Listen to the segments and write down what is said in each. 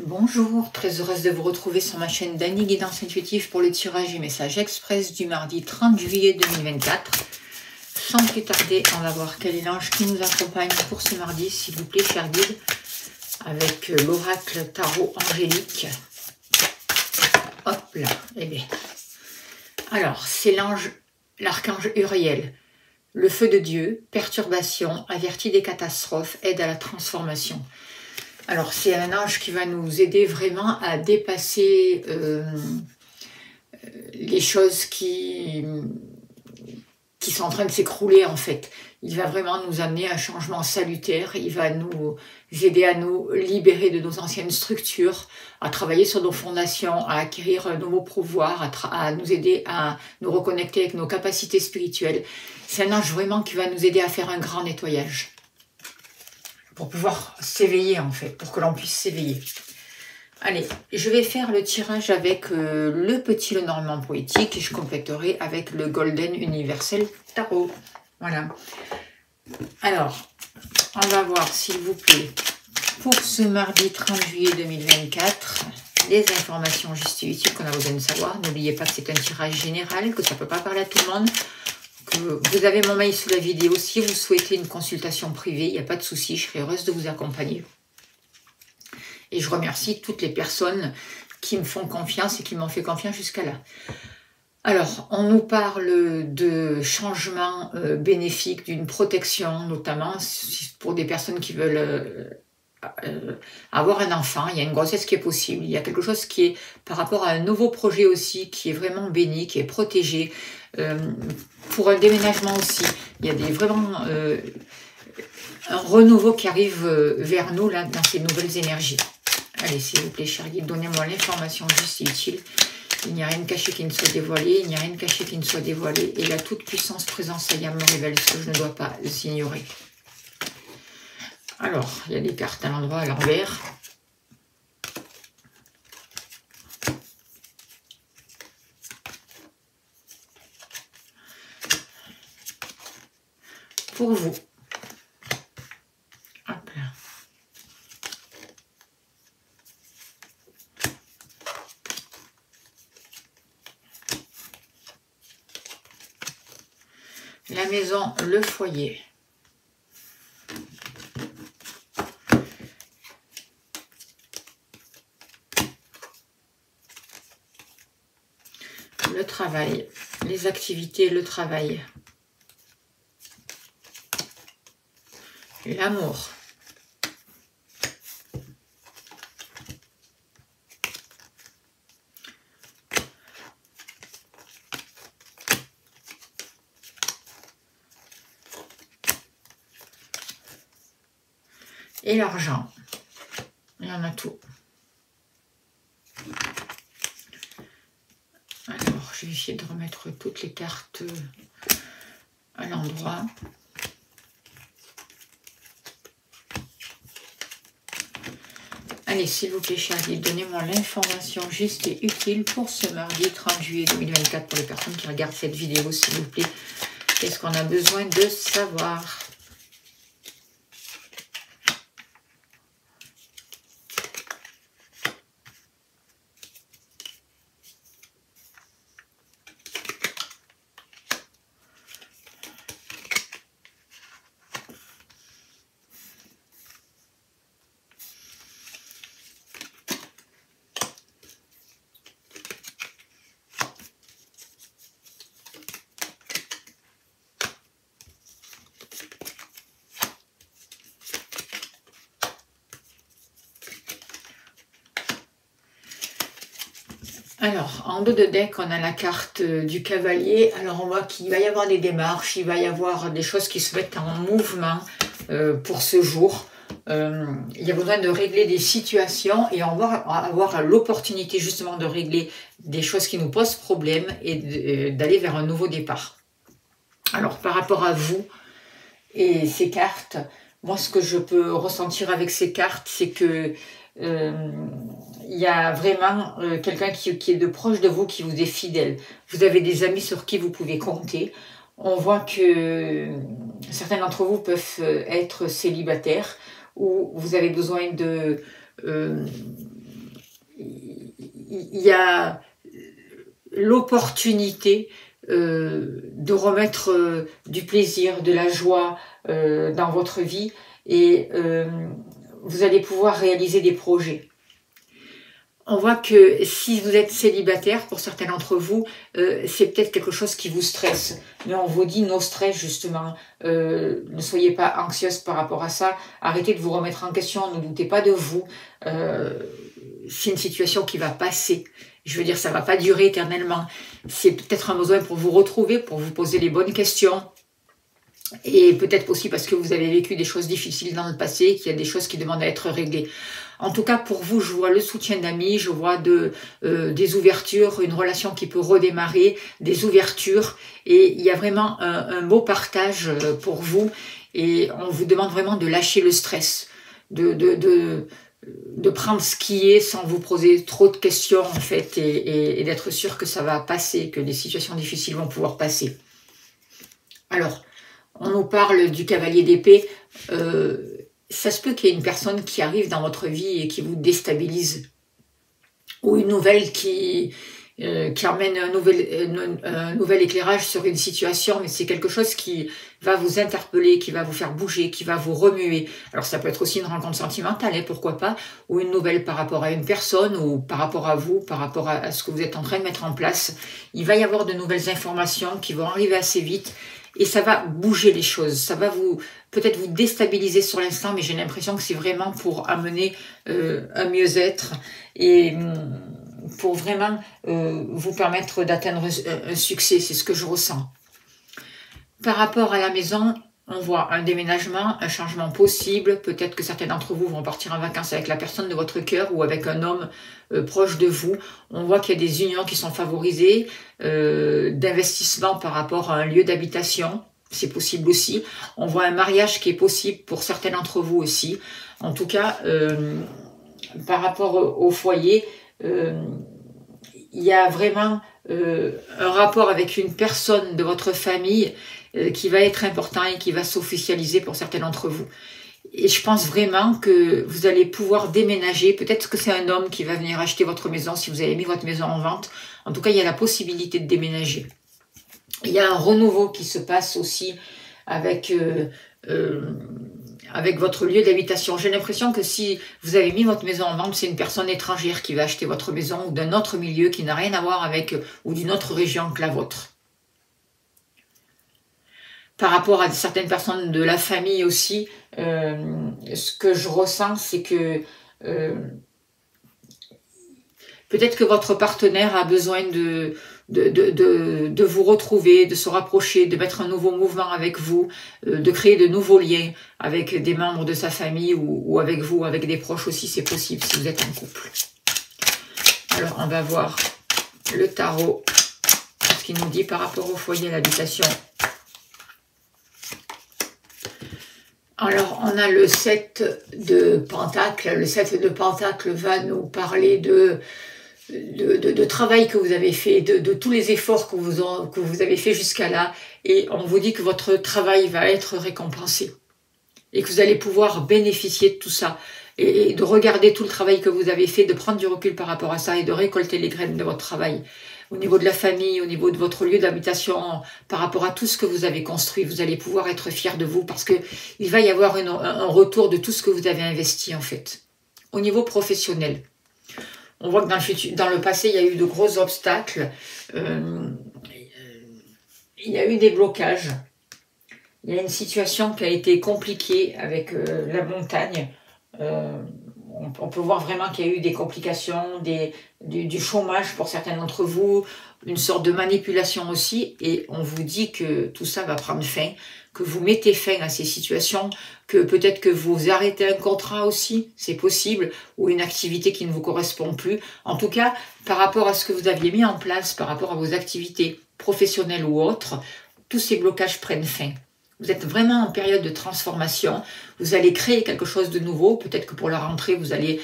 Bonjour, très heureuse de vous retrouver sur ma chaîne Dany Guidance Intuitive pour le tirage et message express du mardi 30 juillet 2024. Sans plus tarder, on va voir quel est l'ange qui nous accompagne pour ce mardi, s'il vous plaît, cher guide, avec l'oracle tarot angélique. Hop là, eh bien. Alors, c'est l'archange Uriel. Le feu de Dieu, perturbation, avertit des catastrophes, aide à la transformation. Alors, c'est un ange qui va nous aider vraiment à dépasser les choses qui sont en train de s'écrouler, en fait. Il va vraiment nous amener à un changement salutaire. Il va nous aider à nous libérer de nos anciennes structures, à travailler sur nos fondations, à acquérir un nouveau pouvoir, à nous aider à nous reconnecter avec nos capacités spirituelles. C'est un ange vraiment qui va nous aider à faire un grand nettoyage, pour pouvoir s'éveiller en fait, pour que l'on puisse s'éveiller. Allez, je vais faire le tirage avec le petit Lenormand poétique et je compléterai avec le Golden Universel Tarot. Voilà. Alors, on va voir s'il vous plaît, pour ce mardi 30 juillet 2024, les informations juste et utiles qu'on a besoin de savoir. N'oubliez pas que c'est un tirage général, que ça ne peut pas parler à tout le monde. Vous avez mon mail sous la vidéo. Si vous souhaitez une consultation privée, il n'y a pas de souci, je serai heureuse de vous accompagner. Et je remercie toutes les personnes qui me font confiance et qui m'ont fait confiance jusqu'à là. Alors, on nous parle de changements bénéfiques, d'une protection, notamment pour des personnes qui veulent avoir un enfant. Il y a une grossesse qui est possible. Il y a quelque chose qui est par rapport à un nouveau projet aussi, qui est vraiment béni, qui est protégé. Pour un déménagement aussi, il y a vraiment un renouveau qui arrive vers nous là, dans ces nouvelles énergies. Allez, s'il vous plaît, cher guide, donnez-moi l'information juste et utile. Il n'y a rien de caché qui ne soit dévoilé, il n'y a rien de caché qui ne soit dévoilé, et la toute puissance présence ayant me révèle ce que je ne dois pas ignorer. Alors, il y a des cartes à l'endroit, à l'envers. Pour vous. Hop là. La maison, le foyer. Le travail, les activités, le travail. L'amour. Et l'argent. Il y en a tout. Alors, je vais essayer de remettre toutes les cartes à l'endroit. Allez, s'il vous plaît, cher guide, donnez-moi l'information juste et utile pour ce mardi 30 juillet 2024 pour les personnes qui regardent cette vidéo, s'il vous plaît. Qu'est-ce qu'on a besoin de savoir ? Alors, en dos de deck, on a la carte du cavalier. Alors, on voit qu'il va y avoir des démarches, il va y avoir des choses qui se mettent en mouvement pour ce jour. Il y a besoin de régler des situations et on va avoir l'opportunité justement de régler des choses qui nous posent problème et d'aller vers un nouveau départ. Alors, par rapport à vous et ces cartes, moi, ce que je peux ressentir avec ces cartes, c'est que il y a vraiment quelqu'un qui est de proche de vous, qui vous est fidèle. Vous avez des amis sur qui vous pouvez compter. On voit que certains d'entre vous peuvent être célibataires ou vous avez besoin il y a l'opportunité de remettre du plaisir, de la joie dans votre vie et vous allez pouvoir réaliser des projets. On voit que si vous êtes célibataire, pour certains d'entre vous, c'est peut-être quelque chose qui vous stresse. Mais on vous dit no stress justement. Ne soyez pas anxieuse par rapport à ça. Arrêtez de vous remettre en question, ne doutez pas de vous. C'est une situation qui va passer. Je veux dire, ça ne va pas durer éternellement. C'est peut-être un besoin pour vous retrouver, pour vous poser les bonnes questions. Et peut-être aussi parce que vous avez vécu des choses difficiles dans le passé, qu'il y a des choses qui demandent à être réglées. En tout cas, pour vous, je vois le soutien d'amis, je vois des ouvertures, une relation qui peut redémarrer, des ouvertures. Et il y a vraiment un beau partage pour vous. Et on vous demande vraiment de lâcher le stress, de prendre ce qui est sans vous poser trop de questions, en fait, et d'être sûr que ça va passer, que les situations difficiles vont pouvoir passer. Alors, on nous parle du cavalier d'épée. Ça se peut qu'il y ait une personne qui arrive dans votre vie et qui vous déstabilise. Ou une nouvelle qui emmène un nouvel éclairage sur une situation, mais c'est quelque chose qui va vous interpeller, qui va vous faire bouger, qui va vous remuer. Alors ça peut être aussi une rencontre sentimentale, hein, pourquoi pas, ou une nouvelle par rapport à une personne, ou par rapport à vous, par rapport à ce que vous êtes en train de mettre en place. Il va y avoir de nouvelles informations qui vont arriver assez vite, et ça va bouger les choses, ça va peut-être vous déstabiliser sur l'instant, mais j'ai l'impression que c'est vraiment pour amener un mieux-être et pour vraiment vous permettre d'atteindre un succès, c'est ce que je ressens. Par rapport à la maison, on voit un déménagement, un changement possible. Peut-être que certains d'entre vous vont partir en vacances avec la personne de votre cœur ou avec un homme proche de vous. On voit qu'il y a des unions qui sont favorisées, d'investissement par rapport à un lieu d'habitation. C'est possible aussi. On voit un mariage qui est possible pour certains d'entre vous aussi. En tout cas, par rapport au foyer, il y a vraiment un rapport avec une personne de votre famille qui va être important et qui va s'officialiser pour certains d'entre vous. Et je pense vraiment que vous allez pouvoir déménager. Peut-être que c'est un homme qui va venir acheter votre maison si vous avez mis votre maison en vente. En tout cas, il y a la possibilité de déménager. Il y a un renouveau qui se passe aussi avec votre lieu d'habitation. J'ai l'impression que si vous avez mis votre maison en vente, c'est une personne étrangère qui va acheter votre maison ou d'un autre milieu qui n'a rien à voir avec ou d'une autre région que la vôtre. Par rapport à certaines personnes de la famille aussi, ce que je ressens, c'est que peut-être que votre partenaire a besoin de vous retrouver, de se rapprocher, de mettre un nouveau mouvement avec vous, de créer de nouveaux liens avec des membres de sa famille ou avec vous, avec des proches aussi, c'est possible si vous êtes en couple. Alors, on va voir le tarot, ce qu'il nous dit par rapport au foyer et à l'habitation. Alors, on a le 7 de Pentacles. Le 7 de Pentacles va nous parler de travail que vous avez fait, de tous les efforts que vous avez fait jusqu'à là. Et on vous dit que votre travail va être récompensé. Et que vous allez pouvoir bénéficier de tout ça. Et de regarder tout le travail que vous avez fait, de prendre du recul par rapport à ça et de récolter les graines de votre travail. Au niveau de la famille, au niveau de votre lieu d'habitation, par rapport à tout ce que vous avez construit, vous allez pouvoir être fiers de vous parce que il va y avoir un retour de tout ce que vous avez investi en fait. Au niveau professionnel, on voit que dans le passé, il y a eu de gros obstacles, il y a eu des blocages, il y a une situation qui a été compliquée avec la montagne. On peut voir vraiment qu'il y a eu des complications, du chômage pour certains d'entre vous, une sorte de manipulation aussi, et on vous dit que tout ça va prendre fin, que vous mettez fin à ces situations, que peut-être que vous arrêtez un contrat aussi, c'est possible, ou une activité qui ne vous correspond plus. En tout cas, par rapport à ce que vous aviez mis en place, par rapport à vos activités professionnelles ou autres, tous ces blocages prennent fin. Vous êtes vraiment en période de transformation. Vous allez créer quelque chose de nouveau. Peut-être que pour la rentrée, vous allez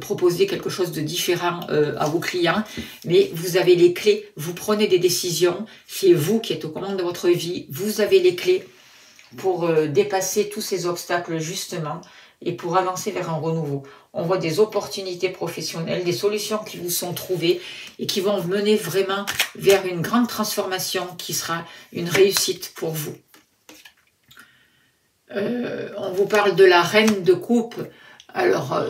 proposer quelque chose de différent à vos clients. Mais vous avez les clés. Vous prenez des décisions. C'est vous qui êtes aux commandes de votre vie. Vous avez les clés pour dépasser tous ces obstacles, justement. et pour avancer vers un renouveau. On voit des opportunités professionnelles, des solutions qui vous sont trouvées et qui vont mener vraiment vers une grande transformation qui sera une réussite pour vous. On vous parle de la reine de coupe. Alors,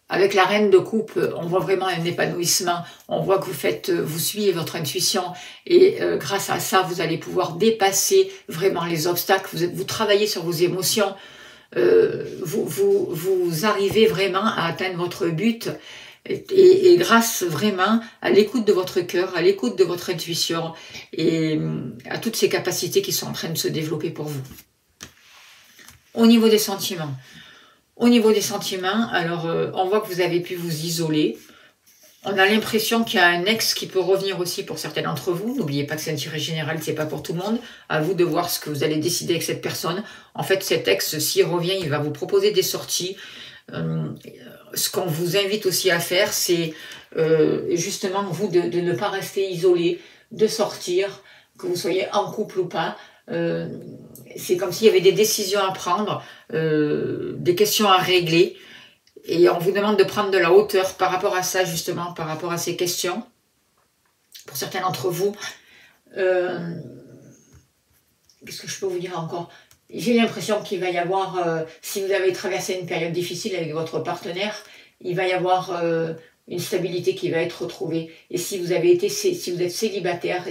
avec la reine de coupe, on voit vraiment un épanouissement. On voit que vous suivez votre intuition et grâce à ça, vous allez pouvoir dépasser vraiment les obstacles. Vous travaillez sur vos émotions. Vous arrivez vraiment à atteindre votre but et grâce vraiment à l'écoute de votre cœur, à l'écoute de votre intuition et à toutes ces capacités qui sont en train de se développer pour vous. Au niveau des sentiments. Au niveau des sentiments, alors on voit que vous avez pu vous isoler. On a l'impression qu'il y a un ex qui peut revenir aussi pour certains d'entre vous. N'oubliez pas que c'est un tirage général, c'est pas pour tout le monde. À vous de voir ce que vous allez décider avec cette personne. En fait, cet ex, s'il revient, il va vous proposer des sorties. Ce qu'on vous invite aussi à faire, c'est justement vous de ne pas rester isolé, de sortir, que vous soyez en couple ou pas. C'est comme s'il y avait des décisions à prendre, des questions à régler. Et on vous demande de prendre de la hauteur par rapport à ça, justement, par rapport à ces questions. Pour certains d'entre vous, qu'est-ce que je peux vous dire encore? J'ai l'impression qu'il va y avoir, si vous avez traversé une période difficile avec votre partenaire, il va y avoir une stabilité qui va être retrouvée. Et si vous êtes célibataire,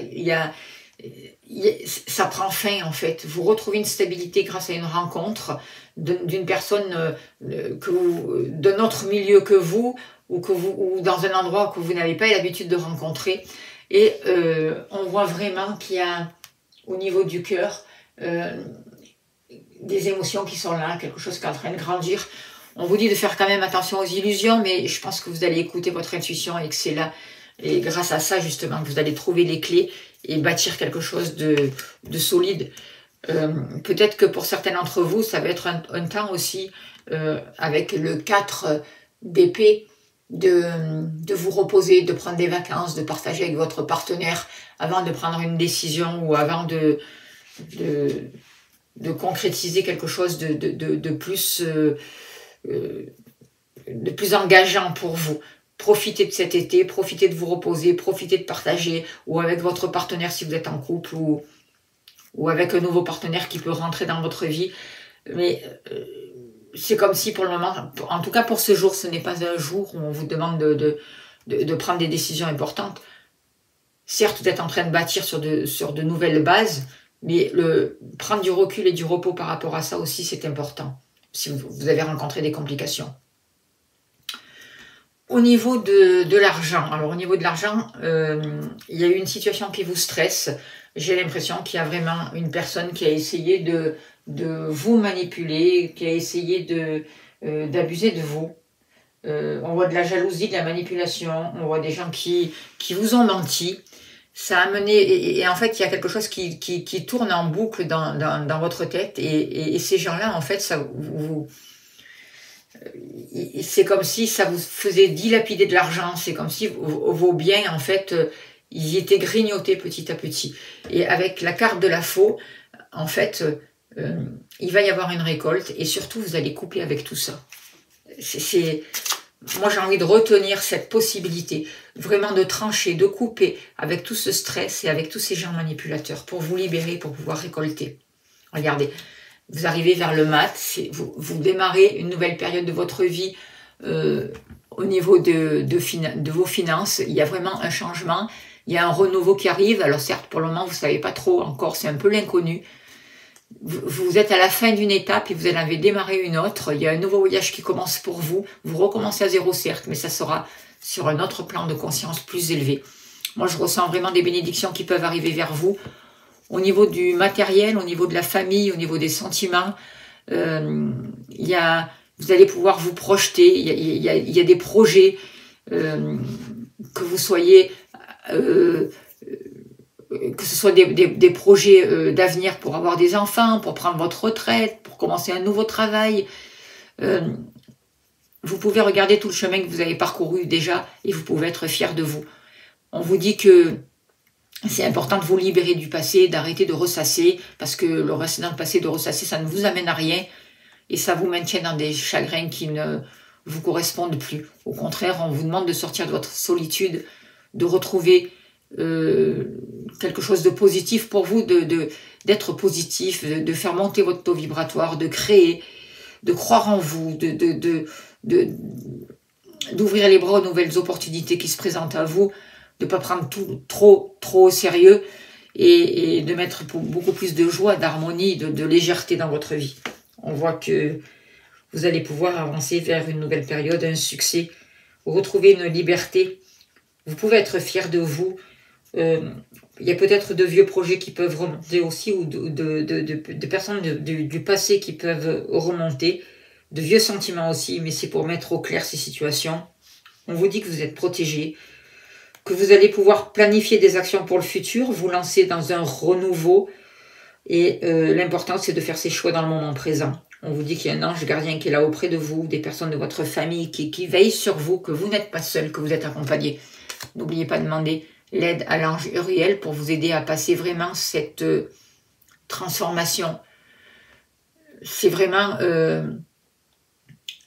ça prend fin en fait. Vous retrouvez une stabilité grâce à une rencontre d'une personne d'un autre milieu que vous ou dans un endroit que vous n'avez pas l'habitude de rencontrer. Et on voit vraiment qu'il y a au niveau du cœur des émotions qui sont là, quelque chose qui est en train de grandir. On vous dit de faire quand même attention aux illusions, mais je pense que vous allez écouter votre intuition et que c'est là. Et grâce à ça, justement, que vous allez trouver les clés et bâtir quelque chose de solide. Peut-être que pour certains d'entre vous, ça va être un temps aussi, avec le 4 d'épée, de vous reposer, de prendre des vacances, de partager avec votre partenaire avant de prendre une décision ou avant de concrétiser quelque chose de plus engageant pour vous. Profitez de cet été, profitez de vous reposer, profitez de partager, ou avec votre partenaire si vous êtes en couple, ou avec un nouveau partenaire qui peut rentrer dans votre vie. Mais c'est comme si pour le moment, en tout cas pour ce jour, ce n'est pas un jour où on vous demande de prendre des décisions importantes. Certes, vous êtes en train de bâtir sur de nouvelles bases, mais prendre du recul et du repos par rapport à ça aussi, c'est important, si vous avez rencontré des complications. Au niveau de l'argent, alors au niveau de l'argent, il y a eu une situation qui vous stresse. J'ai l'impression qu'il y a vraiment une personne qui a essayé de vous manipuler, qui a essayé d'abuser de vous. On voit de la jalousie, de la manipulation, on voit des gens qui vous ont menti. Ça a mené, et en fait, il y a quelque chose qui tourne en boucle dans votre tête, et ces gens-là, en fait, c'est comme si ça vous faisait dilapider de l'argent, c'est comme si vos biens, en fait, ils étaient grignotés petit à petit. Et avec la carte de la faux, en fait, il va y avoir une récolte, et surtout, vous allez couper avec tout ça. Moi, j'ai envie de retenir cette possibilité, vraiment de trancher, de couper avec tout ce stress et avec tous ces gens manipulateurs pour vous libérer, pour pouvoir récolter. Regardez, vous arrivez vers le mat, vous démarrez une nouvelle période de votre vie au niveau de vos finances. Il y a vraiment un changement, il y a un renouveau qui arrive. Alors certes, pour le moment, vous ne savez pas trop encore, c'est un peu l'inconnu. Vous êtes à la fin d'une étape et vous en avez démarré une autre. Il y a un nouveau voyage qui commence pour vous. Vous recommencez à zéro, certes, mais ça sera sur un autre plan de conscience plus élevé. Moi, je ressens vraiment des bénédictions qui peuvent arriver vers vous. Au niveau du matériel, au niveau de la famille, au niveau des sentiments, vous allez pouvoir vous projeter. Il y a des projets, que vous soyez... que ce soit des projets d'avenir pour avoir des enfants, pour prendre votre retraite, pour commencer un nouveau travail. Vous pouvez regarder tout le chemin que vous avez parcouru déjà et vous pouvez être fier de vous. On vous dit que c'est important de vous libérer du passé, d'arrêter de ressasser, parce que le rester dans le passé, de ressasser, ça ne vous amène à rien. et ça vous maintient dans des chagrins qui ne vous correspondent plus. Au contraire, on vous demande de sortir de votre solitude, de retrouver quelque chose de positif pour vous, d'être positif, de faire monter votre taux vibratoire, de créer, de croire en vous, d'ouvrir les bras aux nouvelles opportunités qui se présentent à vous, de ne pas prendre tout trop au sérieux et de mettre beaucoup plus de joie, d'harmonie, de légèreté dans votre vie. On voit que vous allez pouvoir avancer vers une nouvelle période, un succès, retrouver une liberté. Vous pouvez être fier de vous. Il y a peut-être de vieux projets qui peuvent remonter aussi, ou de personnes du passé qui peuvent remonter, de vieux sentiments aussi, mais c'est pour mettre au clair ces situations. On vous dit que vous êtes protégé, que vous allez pouvoir planifier des actions pour le futur, vous lancer dans un renouveau, et l'important c'est de faire ses choix dans le moment présent. On vous dit qu'il y a un ange gardien qui est là auprès de vous, des personnes de votre famille qui veillent sur vous, que vous n'êtes pas seul, que vous êtes accompagné. N'oubliez pas de demander l'aide à l'ange Uriel pour vous aider à passer vraiment cette transformation. C'est vraiment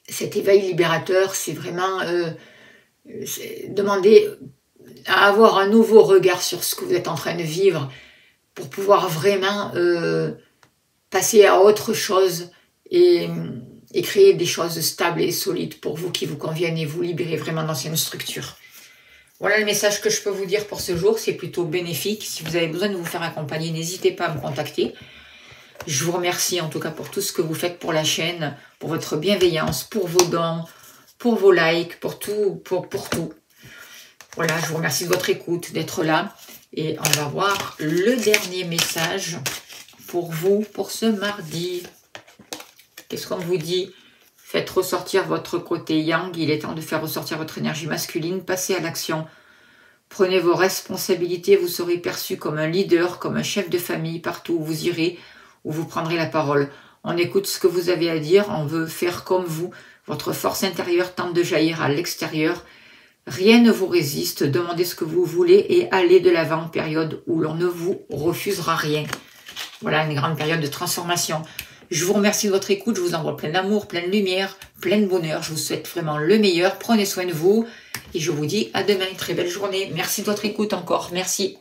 cet éveil libérateur, c'est vraiment demander à avoir un nouveau regard sur ce que vous êtes en train de vivre pour pouvoir vraiment passer à autre chose et créer des choses stables et solides pour vous qui vous conviennent et vous libérer vraiment d'anciennes structures. Voilà le message que je peux vous dire pour ce jour, c'est plutôt bénéfique. Si vous avez besoin de vous faire accompagner, n'hésitez pas à me contacter. Je vous remercie en tout cas pour tout ce que vous faites pour la chaîne, pour votre bienveillance, pour vos dons, pour vos likes, pour tout. Voilà, je vous remercie de votre écoute, d'être là. Et on va voir le dernier message pour vous, pour ce mardi. Qu'est-ce qu'on vous dit? Faites ressortir votre côté yang, il est temps de faire ressortir votre énergie masculine, passez à l'action. Prenez vos responsabilités, vous serez perçu comme un leader, comme un chef de famille, partout où vous irez, où vous prendrez la parole. On écoute ce que vous avez à dire, on veut faire comme vous. Votre force intérieure tente de jaillir à l'extérieur. Rien ne vous résiste, demandez ce que vous voulez et allez de l'avant, période où l'on ne vous refusera rien. Voilà une grande période de transformation. Je vous remercie de votre écoute, je vous envoie plein d'amour, plein de lumière, plein de bonheur. Je vous souhaite vraiment le meilleur. Prenez soin de vous et je vous dis à demain. Très belle journée. Merci de votre écoute encore. Merci.